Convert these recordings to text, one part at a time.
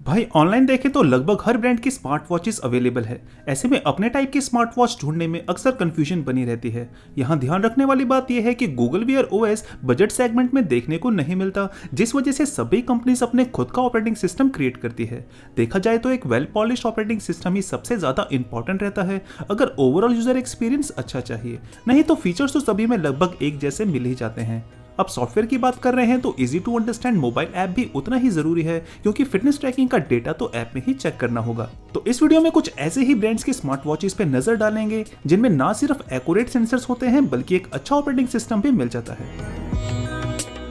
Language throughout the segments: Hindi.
भाई ऑनलाइन देखें तो लगभग हर ब्रांड की स्मार्ट वॉचेस अवेलेबल है। ऐसे में अपने टाइप की स्मार्ट वॉच ढूंढने में अक्सर कंफ्यूजन बनी रहती है। यहाँ ध्यान रखने वाली बात यह है कि Google wear OS budget segment में देखने को नहीं मिलता, जिस वजह से सभी कंपनीज अपने खुद का ऑपरेटिंग सिस्टम क्रिएट करती है। देखा जाए तो एक वेल पॉलिश्ड ऑपरेटिंग सिस्टम ही सबसे ज्यादा इंपॉर्टेंट रहता है अगर ओवरऑल यूजर एक्सपीरियंस अच्छा चाहिए। नहीं तो फीचर्स तो सभी में लगभग एक जैसे मिल ही जाते हैं। अब सॉफ्टवेयर की बात कर रहे हैं तो easy to understand mobile app भी उतना ही जरूरी है, क्योंकि फिटनेस ट्रैकिंग का डेटा तो ऐप में ही चेक करना होगा। तो इस वीडियो में कुछ ऐसे ही ब्रांड्स की स्मार्ट वॉचेस पे नजर डालेंगे जिनमें ना सिर्फ एक्यूरेट सेंसर्स होते हैं बल्कि एक अच्छा ऑपरेटिंग सिस्टम भी मिल जाता है।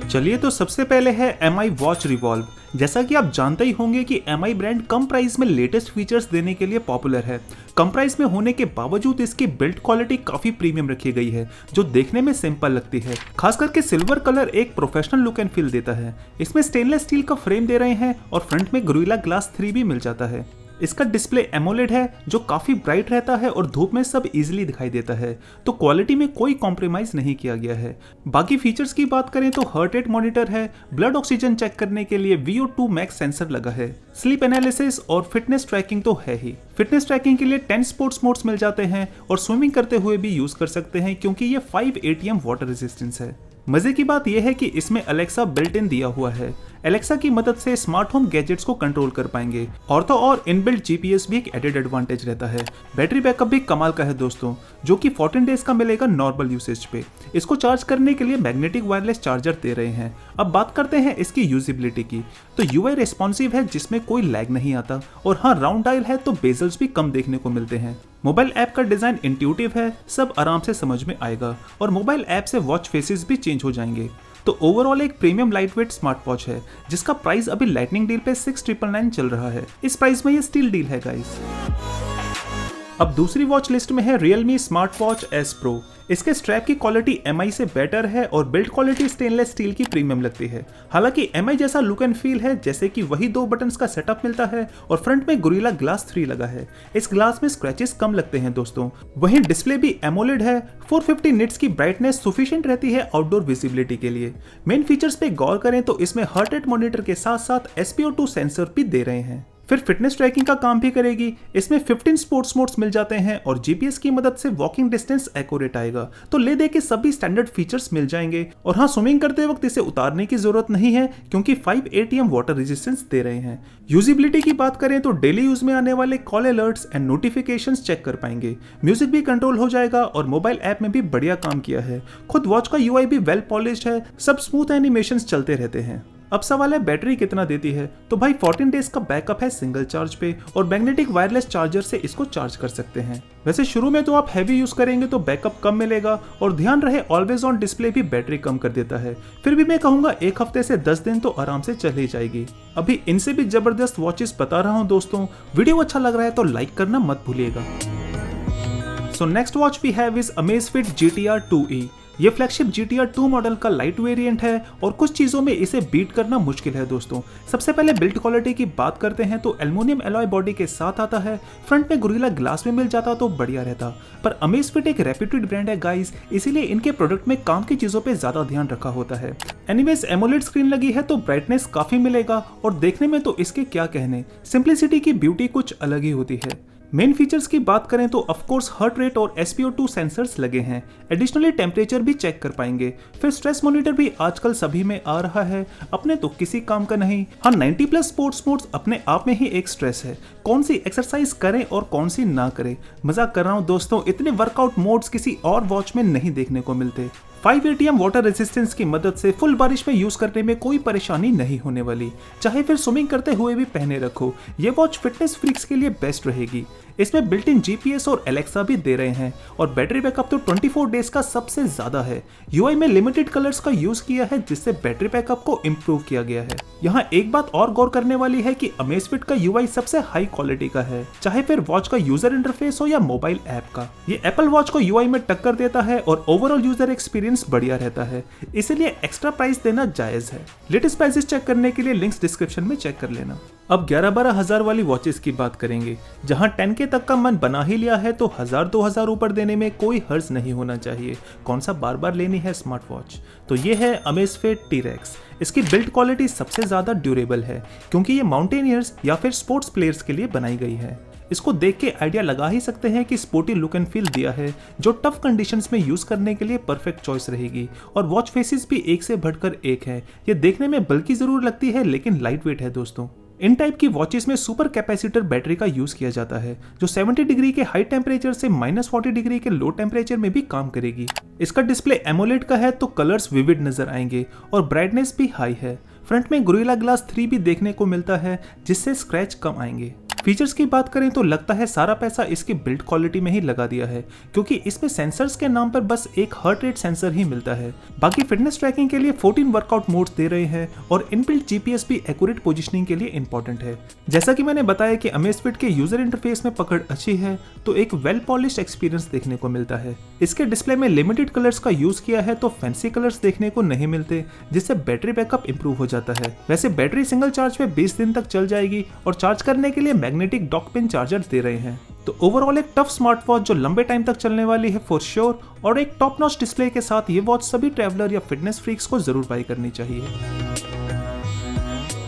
चलिए तो सबसे पहले है MI वॉच रिवॉल्व। जैसा कि आप जानते ही होंगे कि MI ब्रांड कम प्राइस में लेटेस्ट फीचर्स देने के लिए पॉपुलर है। कम प्राइस में होने के बावजूद इसकी बिल्ड क्वालिटी काफी प्रीमियम रखी गई है, जो देखने में सिंपल लगती है। खास करके सिल्वर कलर एक प्रोफेशनल लुक एंड फील देता है। इसमें स्टेनलेस स्टील का फ्रेम दे रहे हैं और फ्रंट में गोरिल्ला ग्लास 3 भी मिल जाता है। इसका डिस्प्ले एमोलेड है जो काफी ब्राइट रहता है और धूप में सब इजीली दिखाई देता है, तो क्वालिटी में कोई कॉम्प्रोमाइज नहीं किया गया है। बाकी फीचर्स की बात करें तो हार्ट रेट मॉनिटर है, ब्लड ऑक्सीजन चेक करने के लिए VO2 मैक्स सेंसर लगा है, स्लीप एनालिसिस और फिटनेस ट्रैकिंग तो है ही। फिटनेस ट्रैकिंग के लिए 10 स्पोर्ट्स मोड्स मिल जाते हैं और स्विमिंग करते हुए भी यूज कर सकते हैं, क्योंकि ये 5 ATM वाटर रेजिस्टेंस है। मजे की बात यह है कि इसमें अलेक्सा बिल्ट इन दिया हुआ है। अलेक्सा की मदद से स्मार्ट होम गैजेट्स को कंट्रोल कर पाएंगे। और तो और इनबिल्ट GPS भी एक एडेड एडवांटेज रहता है। बैटरी बैकअप भी कमाल का है दोस्तों, जो कि 14 डेज का मिलेगा नॉर्मल यूसेज पे। इसको चार्ज करने के लिए मैग्नेटिक वायरलेस चार्जर दे रहे हैं। अब बात करते हैं इसकी यूजिबिलिटी की, तो UI रेस्पॉन्सिव है जिसमें कोई लैग नहीं आता, और हाँ राउंड डायल है तो बेजल्स भी कम देखने को मिलते हैं। मोबाइल ऐप का डिजाइन इंट्यूटिव है, सब आराम से समझ में आएगा और मोबाइल ऐप से वॉच फेसेस भी चेंज हो जाएंगे। तो ओवरऑल एक प्रीमियम लाइटवेट स्मार्ट वॉच है, जिसका प्राइस अभी लाइटनिंग डील पे 6999 चल रहा है। इस प्राइस में ये स्टील डील है गाइस। अब दूसरी वॉच लिस्ट में है Realme smart watch S Pro। इसके स्ट्रैप की क्वालिटी MI से बेटर है और बिल्ड क्वालिटी स्टेनलेस स्टील की प्रीमियम लगती है। हालांकि MI जैसा लुक एंड फील है, जैसे कि वही 2 बटन्स का सेटअप मिलता है और फ्रंट में गोरिल्ला ग्लास 3 लगा है। इस ग्लास में स्क्रैचेस कम लगते हैं दोस्तों। वहीं डिस्प्ले भी एमोलेड है। 450 निट्स की ब्राइटनेस सफिशिएंट रहती है आउटडोर विजिबिलिटी के लिए। मेन फीचर्स पे गौर करें तो इसमें हार्ट रेट मॉनिटर के साथ साथ SpO2 सेंसर भी दे रहे हैं। फिर फिटनेस ट्रैकिंग का काम भी करेगी। इसमें 15 स्पोर्ट्स मोड्स मिल जाते हैं और GPS की मदद से वॉकिंग डिस्टेंस एक्यूरेट आएगा। तो ले दे के सभी स्टैंडर्ड फीचर्स मिल जाएंगे। और हाँ, स्विमिंग करते वक्त इसे उतारने की जरूरत नहीं है, क्योंकि 5 ATM वाटर रेजिस्टेंस दे रहे हैं। यूजिबिलिटी की बात करें तो डेली यूज में आने वाले call alerts and notifications check कर पाएंगे। म्यूजिक भी कंट्रोल हो जाएगा और मोबाइल ऐप में भी बढ़िया काम किया है। खुद वॉच का UI भी वेल पॉलिश्ड है, सब स्मूथ एनिमेशंस चलते रहते हैं। अब सवाल है बैटरी कितना देती है, तो भाई 14 डेज का बैकअप है सिंगल चार्ज पे और मैग्नेटिक वायरलेस चार्जर से इसको चार्ज कर सकते हैं। वैसे शुरू में तो आप हैवी यूज करेंगे तो बैकअप कम मिलेगा, और ध्यान रहे ऑलवेज ऑन डिस्प्ले भी बैटरी कम कर देता है। फिर भी मैं कहूंगा 1 हफ्ते से 10 दिन तो आराम से चल ही जाएगी। अभी इनसे भी जबरदस्त वॉचेस बता रहा हूं दोस्तों। वीडियो अच्छा लग रहा है तो लाइक करना मत भूलिएगा। So next watch we have is Amazfit GTR 2E। ये फ्लैगशिप GTR 2 मॉडल का लाइट वेरिएंट है और कुछ चीजों में इसे बीट करना मुश्किल है दोस्तों। सबसे पहले बिल्ड क्वालिटी की बात करते हैं तो एल्युमिनियम एलॉय बॉडी के साथ आता है। फ्रंट में गोरिल्ला ग्लास में मिल जाता तो बढ़िया रहता, पर अमेजफिट एक रेप्यूटेड ब्रांड है गाइस, इसीलिए इनके प्रोडक्ट में काम की चीजों पे ज्यादा ध्यान रखा होता है। एनीवेज एमोलेड स्क्रीन लगी है तो ब्राइटनेस काफी मिलेगा, और देखने में तो इसके क्या कहने, सिंप्लिसिटी की ब्यूटी कुछ अलग ही होती है। मेन फीचर्स की बात करें तो ऑफकोर्स हार्ट रेट और SpO2 सेंसर्स लगे हैं। एडिशनली टेम्परेचर भी चेक कर पाएंगे। फिर स्ट्रेस मॉनिटर भी आजकल सभी में आ रहा है, अपने तो किसी काम का नहीं। हाँ, 90+ स्पोर्ट्स मोड्स अपने आप में ही एक स्ट्रेस है, कौन सी एक्सरसाइज करें और कौन सी ना करें। मजाक कर रहा हूँ दोस्तों, इतने वर्कआउट मोड्स किसी और वॉच में नहीं देखने को मिलते। 5 ATM वाटर रेजिस्टेंस की मदद से फुल बारिश में यूज करने में कोई परेशानी नहीं होने वाली, चाहे फिर स्विमिंग करते हुए भी पहने रखो। ये वॉच फिटनेस फ्रीक्स के लिए बेस्ट रहेगी। इसमें बिल्ट इन GPS और एलेक्सा भी दे रहे हैं, और बैटरी बैकअप तो 24 डेज का सबसे ज्यादा है। UI में लिमिटेड कलर्स का यूज किया है, जिससे बैटरी बैकअप को इम्प्रूव किया गया है। यहाँ एक बात और गौर करने वाली है कि अमेजफिट का UI सबसे हाई क्वालिटी का है, चाहे फिर वॉच का यूजर इंटरफेस हो या मोबाइल ऐप का। ये एप्पल वॉच को UI में टक्कर देता है और ओवरऑल यूजर एक्सपीरियंस बढ़िया रहता है, इसीलिए एक्स्ट्रा प्राइस देना जायज है। लेटेस्ट प्राइसेस चेक करने के लिए लिंक्स डिस्क्रिप्शन में चेक कर लेना। अब 11-12 हजार वाली वॉचेस की बात करेंगे, जहां 10K के तक का मन बना ही लिया है तो 1000-2000 ऊपर देने में कोई हर्ज नहीं होना चाहिए। कौन सा बार बार लेनी है स्मार्ट वॉच? तो ये है अमेज़फिट T-Rex। इसकी बिल्ड क्वालिटी सबसे ज़्यादा ड्यूरेबल है क्योंकि ये माउंटेनियर्स या फिर स्पोर्ट्स प्लेयर्स के लिए बनाई गई है। इसको देख के आइडिया लगा ही सकते हैं कि स्पोर्टी लुक एंड फील दिया है जो टफ कंडीशंस में यूज करने के लिए परफेक्ट चॉइस रहेगी। और वॉच फेसेस भी एक से बढ़कर एक है। ये देखने में बल्कि जरूर लगती है लेकिन लाइट वेट है दोस्तों। इन टाइप की वॉचेस में सुपर कैपेसिटर बैटरी का यूज किया जाता है जो 70 डिग्री के हाई टेम्परेचर से -40 डिग्री के लो टेम्परेचर में भी काम करेगी। इसका डिस्प्ले एमोलेड का है तो कलर्स विविड नजर आएंगे और ब्राइटनेस भी हाई है। फ्रंट में गोरिल्ला ग्लास 3 भी देखने को मिलता है जिससे स्क्रैच कम आएंगे। फीचर्स की बात करें तो लगता है सारा पैसा इसकी बिल्ड क्वालिटी में ही लगा दिया है क्योंकि इसमें सेंसर्स के नाम पर बस एक हार्ट रेट सेंसर ही मिलता है। बाकी फिटनेस ट्रैकिंग के लिए 14 वर्कआउट मोड्स दे रहे हैं और इनबिल्ट जीपीएस भी एक्यूरेट पोजीशनिंग के लिए इंपॉर्टेंट है। जैसा कि मैंने बताया कि अमेज़फिट के यूजर इंटरफेस में पकड़ अच्छी है तो एक वेल पॉलिश्ड एक्सपीरियंस देखने को मिलता है। इसके डिस्प्ले में लिमिटेड कलर्स का यूज किया है तो फैंसी कलर्स देखने को नहीं मिलते जिससे बैटरी बैकअप इंप्रूव हो जाता है। वैसे बैटरी सिंगल चार्ज में 20 दिन तक चल जाएगी और चार्ज करने के लिए मैग्नेटिक डॉक पिन चार्जर दे रहे हैं। तो ओवरऑल एक टफ स्मार्ट वॉच जो लंबे टाइम तक चलने वाली है फॉर श्योर। और एक टॉप नॉच डिस्प्ले के साथ ये वॉच सभी ट्रैवलर या फिटनेस फ्रीक्स को जरूर बाय करनी चाहिए।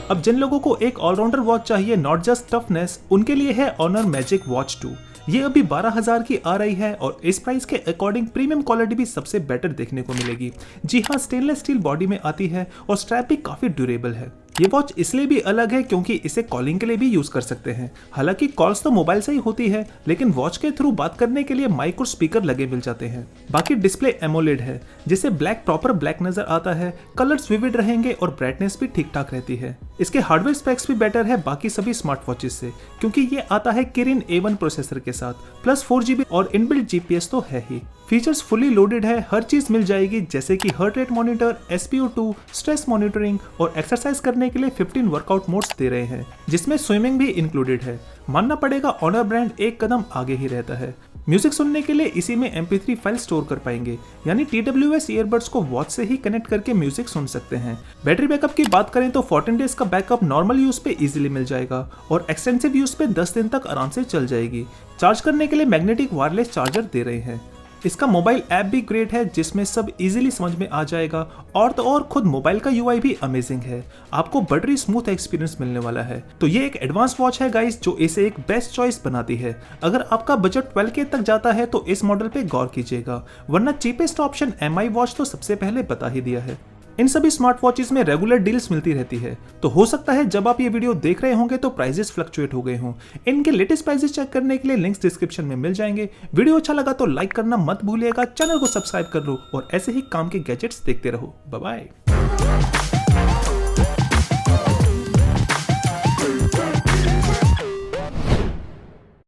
अब जिन लोगों को एक ऑलराउंडर वॉच चाहिए नॉट जस्ट टफनेस, उनके लिए है ऑनर मैजिक वॉच 2। ये अभी 12,000 की आ रही है और इस प्राइस के अकॉर्डिंग प्रीमियम क्वालिटी भी सबसे बेटर देखने को मिलेगी। जी हाँ, स्टेनलेस स्टील बॉडी में आती है और स्ट्रैप भी काफी ड्यूरेबल है। ये वॉच इसलिए भी अलग है क्योंकि इसे कॉलिंग के लिए भी यूज कर सकते हैं। हालांकि कॉल्स तो मोबाइल से ही होती है लेकिन वॉच के थ्रू बात करने के लिए माइक और स्पीकर लगे मिल जाते हैं। बाकी डिस्प्ले एमोलेड है जिससे प्रॉपर ब्लैक नजर आता है, कलर्स विविड रहेंगे और ब्राइटनेस भी ठीक ठाक रहती है। इसके हार्डवेयर स्पेक्स भी बेटर है बाकी सभी स्मार्ट वॉचेस से क्योंकि ये आता है किरिन A1 प्रोसेसर के साथ प्लस 4GB और इनबिल्ट जीपीएस तो है ही। फीचर्स फुली लोडेड है, हर चीज मिल जाएगी जैसे कि heart rate monitor, SpO2, stress monitoring और एक्सरसाइज करने के लिए 15 वर्कआउट मोड्स दे रहे हैं जिसमें स्विमिंग भी इंक्लूडेड है। मानना पड़ेगा ऑनर ब्रांड एक कदम आगे ही रहता है। म्यूजिक सुनने के लिए इसी में MP3 फाइल स्टोर कर पाएंगे यानी TWS ईयरबड्स को वॉच से ही कनेक्ट करके म्यूजिक सुन सकते हैं। बैटरी बैकअप की बात करें तो 14 डेज का बैकअप नॉर्मल यूज पे इजीली मिल जाएगा और एक्सटेंसिव यूज पे 10 दिन तक आराम से चल जाएगी। चार्ज करने के लिए मैग्नेटिक वायरलेस चार्जर दे रहे हैं। इसका मोबाइल ऐप भी ग्रेट है जिसमें सब इजीली समझ में आ जाएगा और तो और खुद मोबाइल का UI भी अमेजिंग है। आपको बड़ी स्मूथ एक्सपीरियंस मिलने वाला है। तो ये एक एडवांस वॉच है गाइस जो इसे एक बेस्ट चॉइस बनाती है। अगर आपका बजट 12K तक जाता है तो इस मॉडल पे गौर कीजिएगा, वरना चीपेस्ट ऑप्शन MI वॉच तो सबसे पहले बता ही दिया है। इन सभी स्मार्ट वॉचेस में रेगुलर डील्स मिलती रहती है तो हो सकता है जब आप ये वीडियो देख रहे होंगे तो प्राइसेस फ्लक्चुएट हो गए हों। इनके लेटेस्ट प्राइसेस चेक करने के लिए लिंक्स डिस्क्रिप्शन में मिल जाएंगे। वीडियो अच्छा लगा तो लाइक करना मत भूलिएगा, चैनल को सब्सक्राइब कर लो और ऐसे ही काम के गैजेट्स देखते रहो। Bye bye.